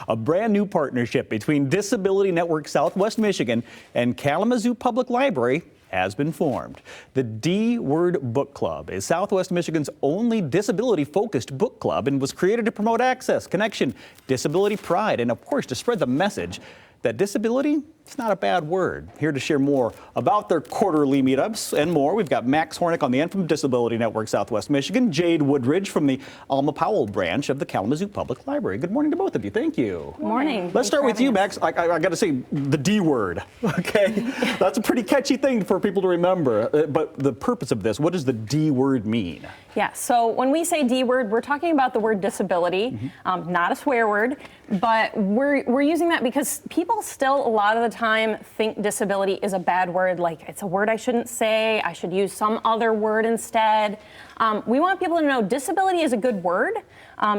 A brand new partnership between Disability Network Southwest Michigan and Kalamazoo Public Library has been formed. The D-Word Book Club is Southwest Michigan's only disability-focused book club and was created to promote access, connection, disability pride, and of course to spread the message that disability is not a bad word. Here to share more about their quarterly meetups and more, we've got Max Hornick on the end from Disability Network Southwest Michigan, Jade Woodridge from the Alma Powell branch of the Kalamazoo Public Library. Good morning to both of you. Thank you. Good morning. Let's start with you, Max. I got to say the D word, okay? That's a pretty catchy thing for people to remember. But the purpose of this, what does the D word mean? Yeah, so when we say D word, we're talking about the word disability, not a swear word, but we're using that because people still a lot of the time think disability is a bad word, like it's a word I shouldn't say, I should use some other word instead. We want people to know disability is a good word.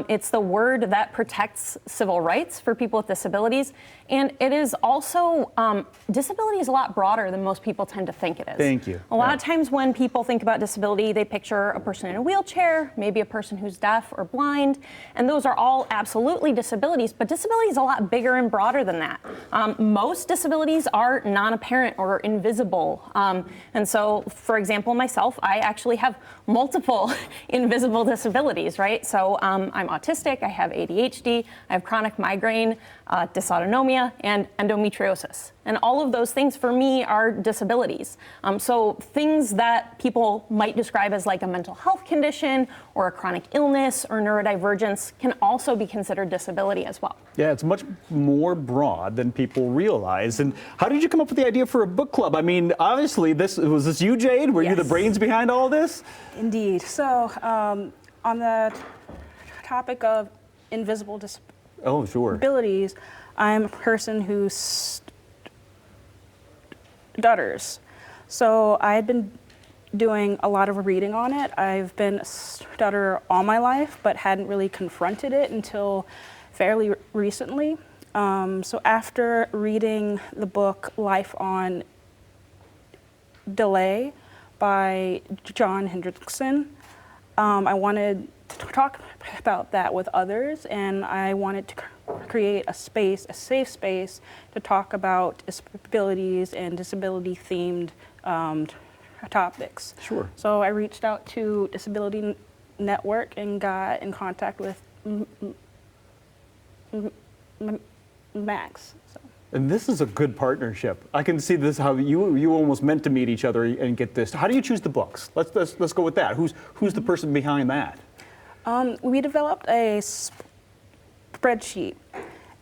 It's the word that protects civil rights for people with disabilities. And it is also, disability is a lot broader than most people tend to think it is. Thank you. A lot of times when people think about disability, they picture a person in a wheelchair, maybe a person who's deaf or blind, and those are all absolutely disabilities, but disability is a lot bigger and broader than that. Most disabilities are non-apparent or invisible. And so, for example, myself, I actually have multiple invisible disabilities, right? So I'm autistic, I have ADHD, I have chronic migraine, dysautonomia, and endometriosis. And all of those things for me are disabilities. So things that people might describe as like a mental health condition or a chronic illness or neurodivergence can also be considered disability as well. Yeah, it's much more broad than people realize. And how did you come up with the idea for a book club? I mean, obviously, was this you, Jade? Were you the brains behind all this? Indeed. So on the topic of invisible disabilities, I'm a person who stutters. So I had been doing a lot of reading on it. I've been a stutterer all my life, but hadn't really confronted it until fairly recently. So after reading the book Life on Delay by John Hendrickson, I wanted to talk about that with others, and I wanted to create a space, a safe space, to talk about disabilities and disability-themed topics. Sure. So I reached out to Disability Network and got in contact with Max. So. And this is a good partnership. I can see this how you almost meant to meet each other and get this. How do you choose the books? Let's go with that. Who's the person behind that? We developed a spreadsheet,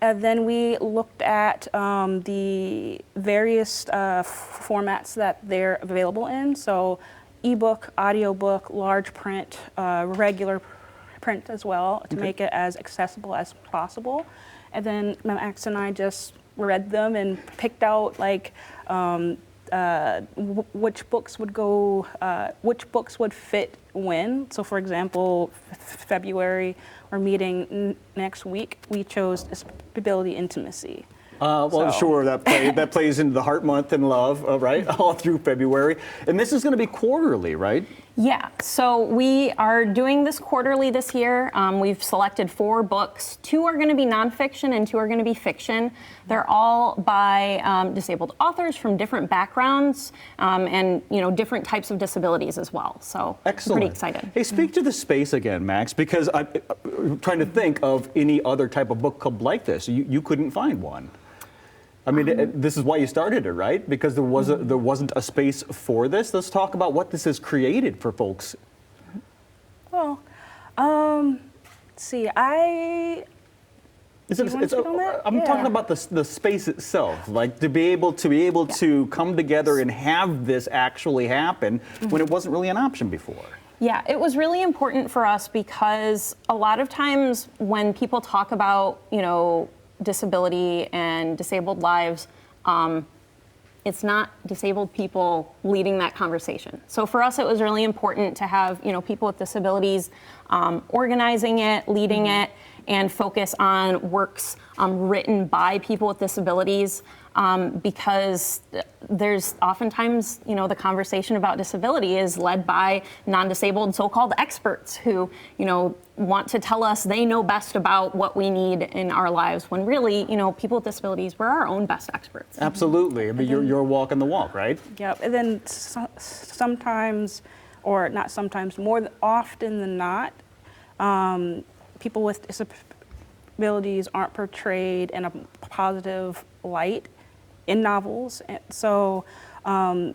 and then we looked at the various formats that they're available in. So, ebook, audiobook, large print, regular print as well, to make it as accessible as possible. And then Max and I just read them and picked out like which books would go, which books would fit when. So for example, February, we're meeting next week, we chose Disability Intimacy. Sure, that plays into the Heart Month and Love, right, all through February. And this is going to be quarterly, right? Yeah, so we are doing this quarterly this year. We've selected 4 books. 2 are going to be nonfiction and 2 are going to be fiction. They're all by disabled authors from different backgrounds and different types of disabilities as well. So excellent. Pretty excited. Hey, speak to the space again, Max, because I'm trying to think of any other type of book club like this. You couldn't find one. I mean, this is why you started it, right? Because there wasn't a space for this. Let's talk about what this has created for folks. Well, let's see. I'm talking about the space itself, like to be able to come together and have this actually happen when it wasn't really an option before. Yeah, it was really important for us because a lot of times when people talk about, disability and disabled lives, it's not disabled people leading that conversation. So for us, it was really important to have, people with disabilities organizing it, leading it, and focus on works written by people with disabilities, because there's oftentimes, the conversation about disability is led by non-disabled so-called experts who, want to tell us they know best about what we need in our lives, when really, people with disabilities, we're our own best experts. Absolutely. I mean, you're walking the walk, right? Yep. And then sometimes, or not sometimes, more often than not, people with disabilities aren't portrayed in a positive light in novels. And so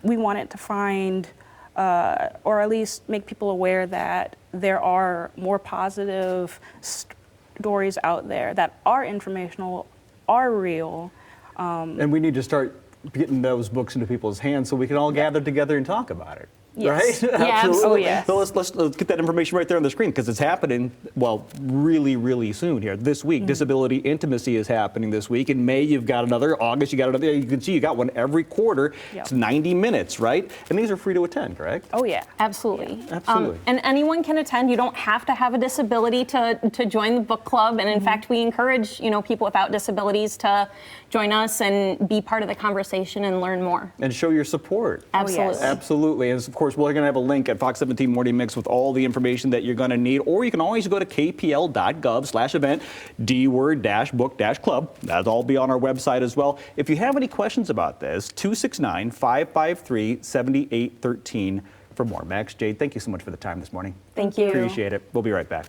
we wanted to find, or at least make people aware that there are more positive stories out there that are informational, are real. And we need to start getting those books into people's hands so we can all gather together and talk about it. Yes. Right? Yeah, Absolutely. oh, yes. So let's get that information right there on the screen, because it's happening, well, really, really soon here. This week, Disability Intimacy is happening this week. In May, you've got another. August, you got another. You can see you got one every quarter. Yep. It's 90 minutes, right? And these are free to attend, correct? Oh, yeah. Absolutely. Absolutely. And anyone can attend. You don't have to have a disability to join the book club. And in fact, we encourage, people without disabilities to join us and be part of the conversation and learn more. And show your support. Absolutely. yes. Absolutely. And of course, we're going to have a link at Fox 17 Morning Mix with all the information that you're going to need. Or you can always go to kpl.gov/event, D-word-book-club. That'll all be on our website as well. If you have any questions about this, 269-553-7813 for more. Max, Jade, thank you so much for the time this morning. Thank you. Appreciate it. We'll be right back.